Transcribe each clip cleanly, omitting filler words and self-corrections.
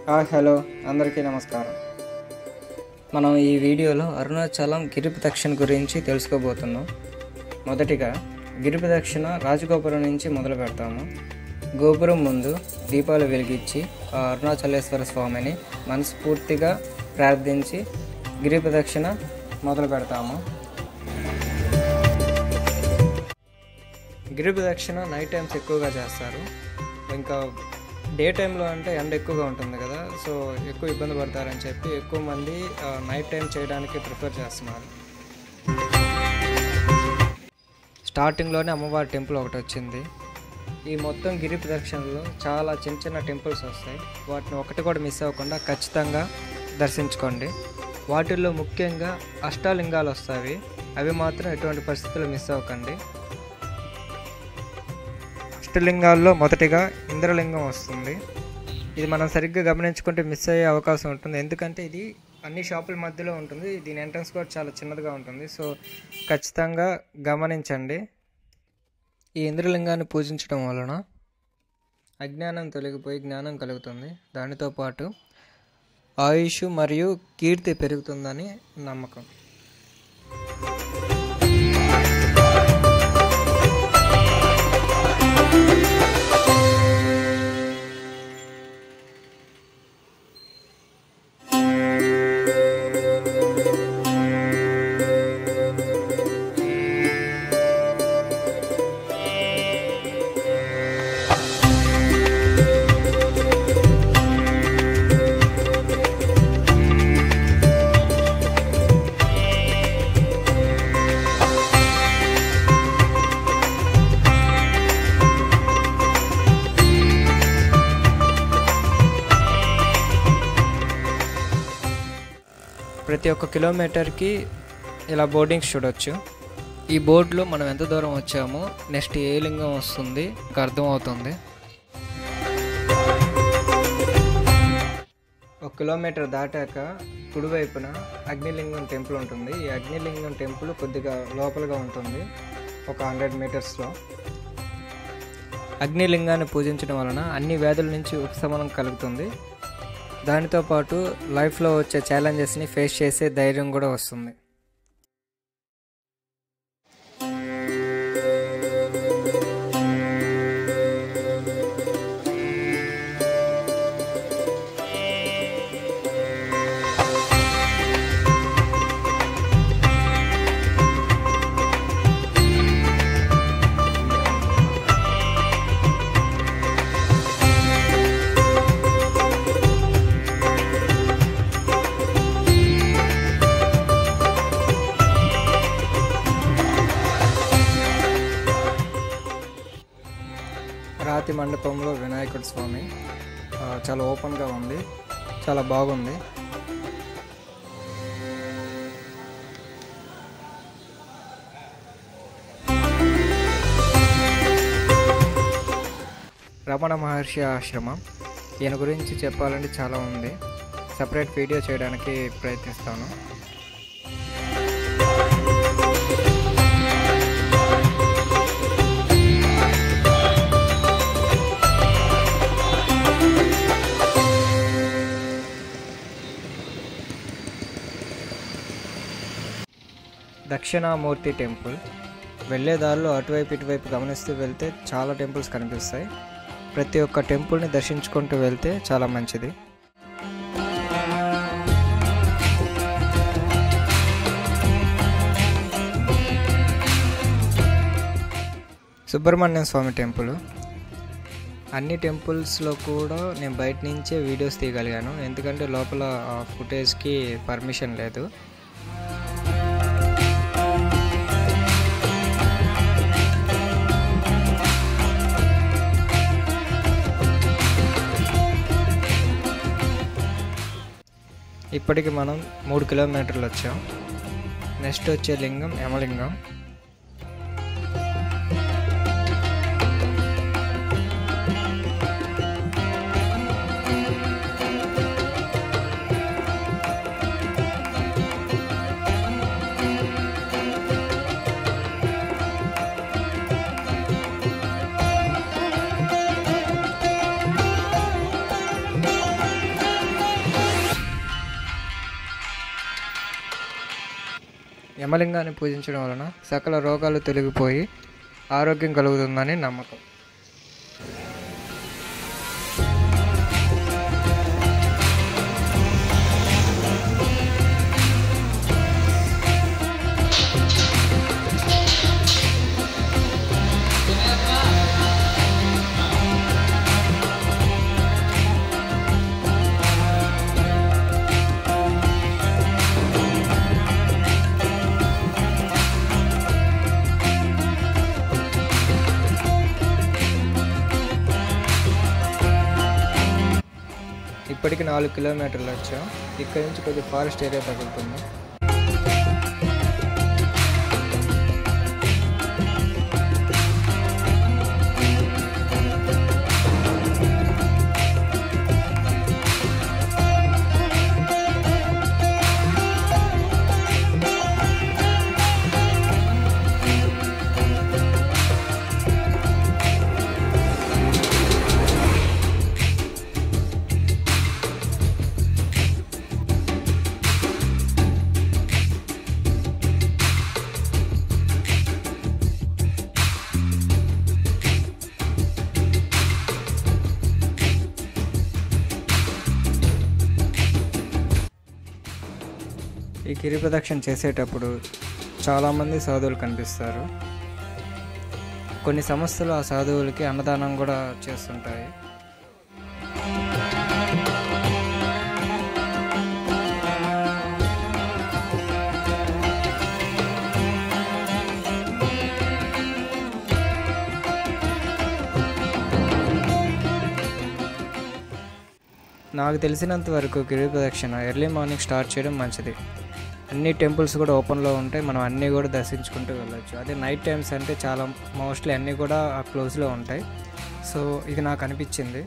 Hello అందరికీ నమస్కారం. మనం ఈ వీడియోలో అరుణాచలం గిరి ప్రదక్షిణ గురించి తెలుసుకోబోతున్నాం. మొదటిగా గిరి ప్రదక్షిణ రాజగోపురం నుంచి మొదలు పెడతాము. గోపురం ముందు దీపాలు వెలిగించి ఆ అరుణాచలేశ్వర స్వామిని మనస్ఫూర్తిగా ప్రార్థించి గిరి ప్రదక్షిణ మొదలు పెడతాము. గిరి ప్రదక్షిణ నైట్ టైమ్స్ ఎక్కువగా చేస్తారు. ఇంకా డే టైంలో అంటే ఎండ ఎక్కువగా ఉంటుంది కదా, సో ఎక్కువ ఇబ్బంది పడతారని చెప్పి ఎక్కువ మంది నైట్ టైం చేయడానికి ప్రిఫర్ చేస్తున్నారు. స్టార్టింగ్లోనే అమ్మవారి టెంపుల్ ఒకటి వచ్చింది. ఈ మొత్తం గిరి ప్రదక్షిణలో చాలా చిన్న చిన్న టెంపుల్స్ వస్తాయి. వాటిని ఒకటి కూడా మిస్ అవ్వకుండా ఖచ్చితంగా దర్శించుకోండి. వాటిల్లో ముఖ్యంగా అష్టాలింగాలు వస్తాయి, అవి మాత్రం ఎటువంటి పరిస్థితుల్లో మిస్ అవ్వకండి. అష్టలింగాల్లో మొదటిగా ఇంద్రలింగం వస్తుంది. ఇది మనం సరిగ్గా గమనించుకుంటే మిస్ అయ్యే అవకాశం ఉంటుంది, ఎందుకంటే ఇది అన్ని షాపుల మధ్యలో ఉంటుంది. దీని ఎంట్రన్స్ కూడా చాలా చిన్నదిగా ఉంటుంది, సో ఖచ్చితంగా గమనించండి. ఈ ఇంద్రలింగాన్ని పూజించడం వలన అజ్ఞానం తొలగిపోయి జ్ఞానం కలుగుతుంది. దానితో పాటు ఆయుష్ మరియు కీర్తి పెరుగుతుందని నమ్మకం. ప్రతి ఒక్క కిలోమీటర్కి ఇలా బోర్డింగ్స్ చూడొచ్చు. ఈ బోర్డులో మనం ఎంత దూరం వచ్చామో నెక్స్ట్ ఏ లింగం వస్తుంది ఇంకా అర్థమవుతుంది. 1 కిలోమీటర్ దాటాక కుడివైపున అగ్నిలింగం టెంపుల్ ఉంటుంది. ఈ అగ్నిలింగం టెంపుల్ కొద్దిగా లోపలగా ఉంటుంది, ఒక 100 మీటర్స్లో. అగ్నిలింగాన్ని పూజించడం వలన అన్ని వ్యాధుల నుంచి ఉపశమనం కలుగుతుంది. దానితో పాటు లైఫ్లో వచ్చే ఛాలెంజెస్ని ఫేస్ చేసే ధైర్యం కూడా వస్తుంది. రాతి మండపంలో వినాయకుడి స్వామి చాలా ఓపెన్గా ఉంది, చాలా బాగుంది. రమణ మహర్షి ఆశ్రమం, ఈయన గురించి చెప్పాలంటే చాలా ఉంది. సపరేట్ వీడియో చేయడానికి ప్రయత్నిస్తాను. దక్షిణామూర్తి టెంపుల్, వెళ్ళేదారిలో అటువైపు ఇటువైపు గమనిస్తూ వెళ్తే చాలా టెంపుల్స్ కనిపిస్తాయి. ప్రతి ఒక్క టెంపుల్ని దర్శించుకుంటూ వెళ్తే చాలా మంచిది. సుబ్రహ్మణ్యం స్వామి టెంపుల్, అన్ని టెంపుల్స్లో కూడా నేను బయట నుంచే వీడియోస్ తీయగలిగాను, ఎందుకంటే లోపల ఫుటేజ్కి పర్మిషన్ లేదు. ఇప్పటికి మనం 3 కిలోమీటర్లు వచ్చాం. నెక్స్ట్ వచ్చే లింగం యమలింగం. యమలింగాన్ని పూజించడం వలన సకల రోగాలు తొలగిపోయి ఆరోగ్యం కలుగుతుందని నమ్మకం. ఇప్పటికి 4 కిలోమీటర్లు వచ్చాం. ఇక్కడ నుంచి కొద్దిగా ఫారెస్ట్ ఏరియా తగులుతుంది. ఈ గిరి ప్రదక్షిణ చేసేటప్పుడు చాలామంది సాధువులు కనిపిస్తారు. కొన్ని సంస్థలు ఆ సాధువులకి అన్నదానం కూడా చేస్తుంటాయి. నాకు తెలిసినంత వరకు గిరి ప్రదక్షిణ ఎర్లీ మార్నింగ్ స్టార్ట్ చేయడం మంచిది. అన్ని టెంపుల్స్ కూడా ఓపెన్లో ఉంటాయి, మనం అన్నీ కూడా దర్శించుకుంటూ వెళ్ళొచ్చు. అదే నైట్ టైమ్స్ అంటే చాలా మోస్ట్లీ అన్నీ కూడా క్లోజ్లో ఉంటాయి. సో ఇది నాకు అనిపించింది.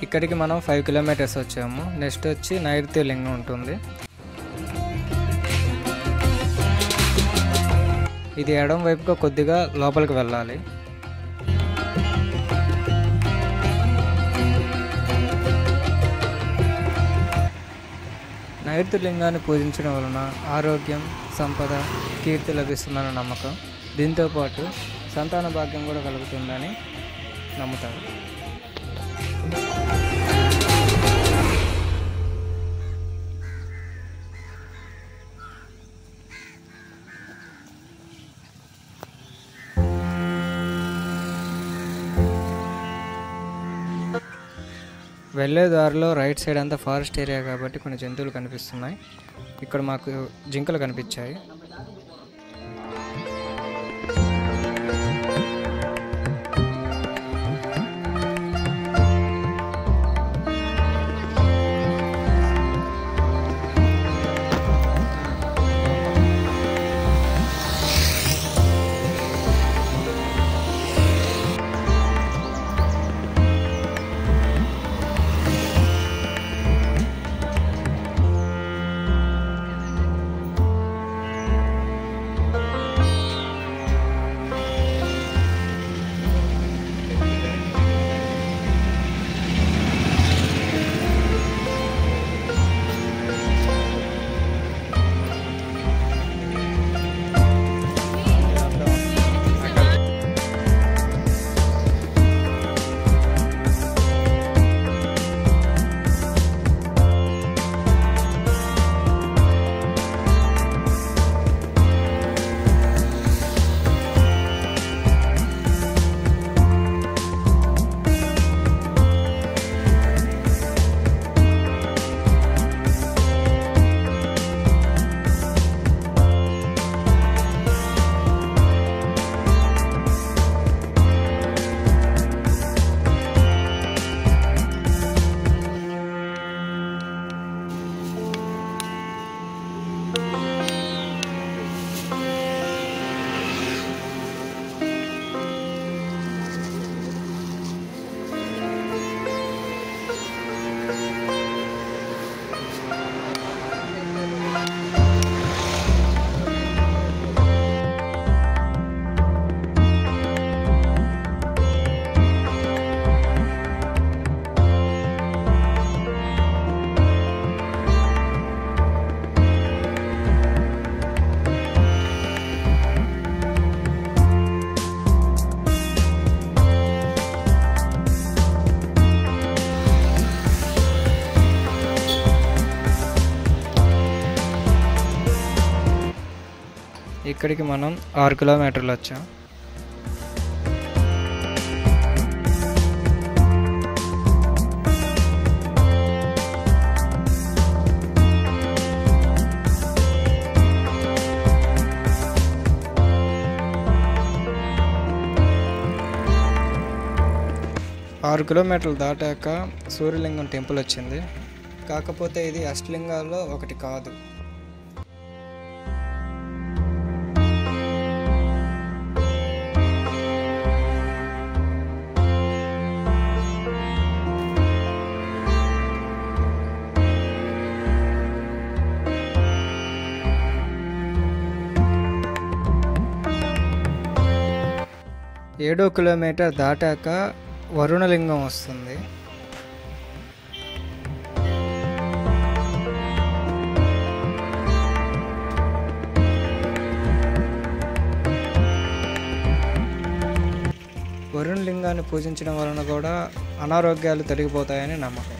ఇక్కడికి మనం 5 కిలోమీటర్స్ వచ్చాము. నెక్స్ట్ వచ్చి నైరుతి లింగం ఉంటుంది. ఇది ఎడం వైపుగా కొద్దిగా లోపలికి వెళ్ళాలి. నైరుతి లింగాన్ని పూజించడం వలన ఆరోగ్యం, సంపద, కీర్తి లభిస్తుందన్న నమ్మకం. దీంతోపాటు సంతాన భాగ్యం కూడా కలుగుతుందని నమ్ముతారు. వెళ్ళే దారిలో రైట్ సైడ్ అంతా ఫారెస్ట్ ఏరియా కాబట్టి కొన్ని జంతువులు కనిపిస్తున్నాయి. ఇక్కడ మాకు జింకలు కనిపించాయి. ఇక్కడికి మనం 6 కిలోమీటర్లు వచ్చాం. ఆరు కిలోమీటర్లు దాటాక సూర్యలింగం టెంపుల్ వచ్చింది. కాకపోతే ఇది అష్టలింగాల్లో ఒకటి కాదు. ఏడో కిలోమీటర్ దాటాక వరుణలింగం వస్తుంది. వరుణలింగాన్ని పూజించడం వలన కూడా అనారోగ్యాలు తొలగిపోతాయని నమ్మకం.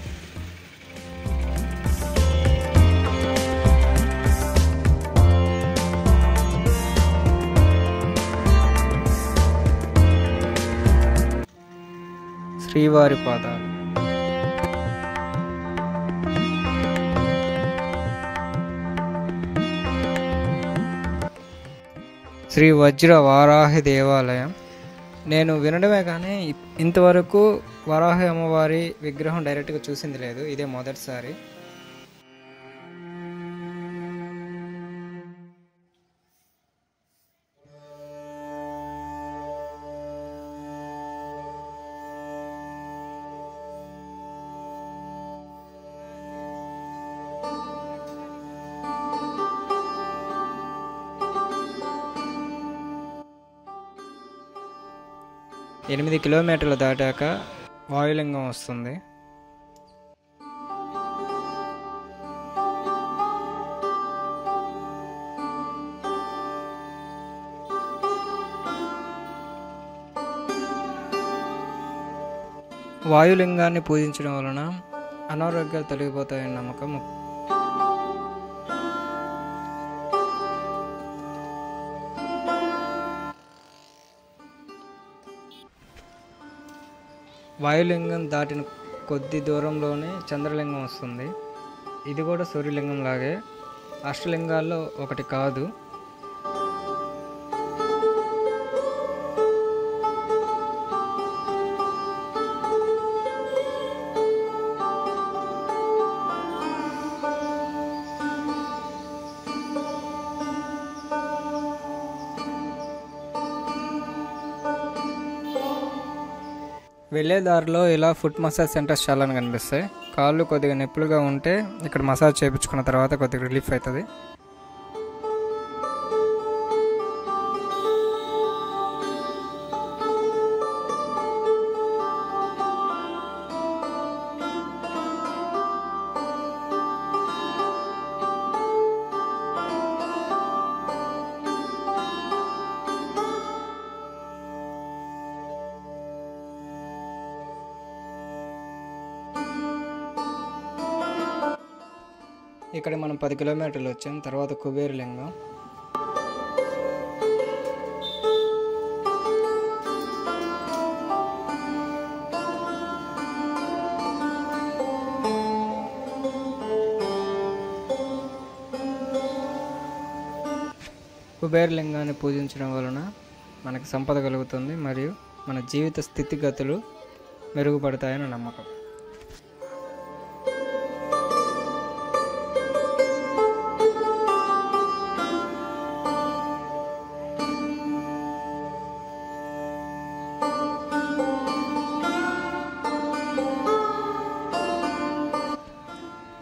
శ్రీవారి పాదాలు. శ్రీ వజ్ర వారాహి దేవాలయం. నేను వినడమే కానీ ఇంతవరకు వరాహి అమ్మవారి విగ్రహం డైరెక్ట్గా చూసింది లేదు. ఇదే మొదటిసారి. ఎనిమిది కిలోమీటర్లు దాటాక వాయులింగం వస్తుంది. వాయులింగాన్ని పూజించడం వలన అనారోగ్యాలు తొలగిపోతాయని నమ్మకం. వాయులింగం దాటిన కొద్ది దూరంలోనే చంద్రలింగం వస్తుంది. ఇది కూడా సూర్యలింగం లాగే అష్టలింగాల్లో ఒకటి కాదు. వెళ్ళే దారిలో ఇలా ఫుట్ మసాజ్ సెంటర్స్ చాలా కనిపిస్తాయి. కాళ్ళు కొద్దిగా నొప్పులుగా ఉంటే ఇక్కడ మసాజ్ చేయించుకున్న తర్వాత కొద్దిగా రిలీఫ్ అవుతుంది. ఇక్కడ మనం 10 కిలోమీటర్లు వచ్చాం. తర్వాత కుబేరలింగం. కుబేరలింగాన్ని పూజించడం వలన మనకి సంపద కలుగుతుంది మరియు మన జీవిత స్థితిగతులు మెరుగుపడతాయని నమ్మకం.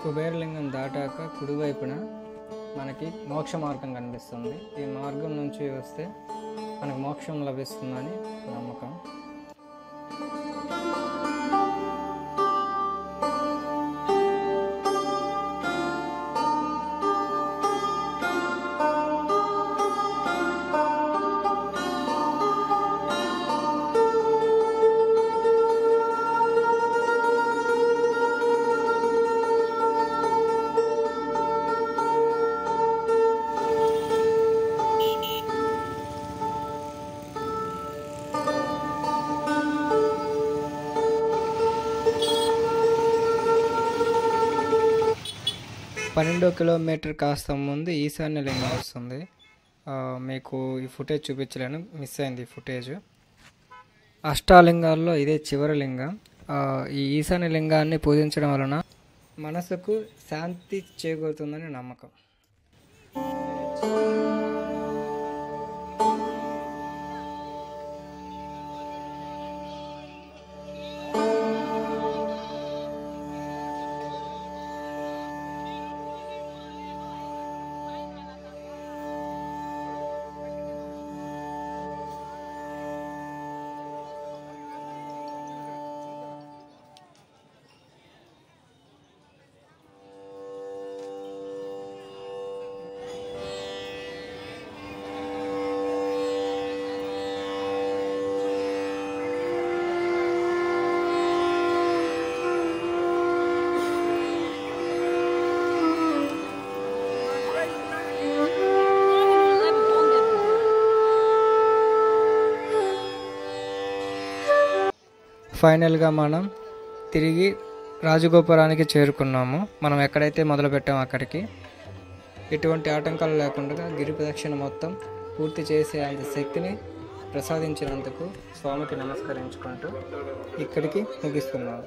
కుబేరలింగం దాటాక కుడివైపున మనకి మోక్ష మార్గం కనిపిస్తుంది. ఈ మార్గం నుంచి వస్తే మనకు మోక్షం లభిస్తుందని నమ్మకం. 12వ కిలోమీటర్ కాస్త ముందు ఈశాన్య లింగం వస్తుంది. మీకు ఈ ఫుటేజ్ చూపించలేను, మిస్ అయింది ఈ ఫుటేజ్. అష్టాలింగాల్లో ఇదే చివరి లింగం. ఈ ఈశాన్య లింగాన్ని పూజించడం వలన మనసుకు శాంతి చేకూరుతుందని నమ్మకం. ఫైనల్గా మనం తిరిగి రాజగోపురానికి చేరుకున్నాము. మనం ఎక్కడైతే మొదలు పెట్టామో అక్కడికి. ఎటువంటి ఆటంకాలు లేకుండా గిరి ప్రదక్షిణ మొత్తం పూర్తి చేసే అంత శక్తిని ప్రసాదించినందుకు స్వామికి నమస్కరించుకుంటూ ఇక్కడికి ముగిస్తున్నాము.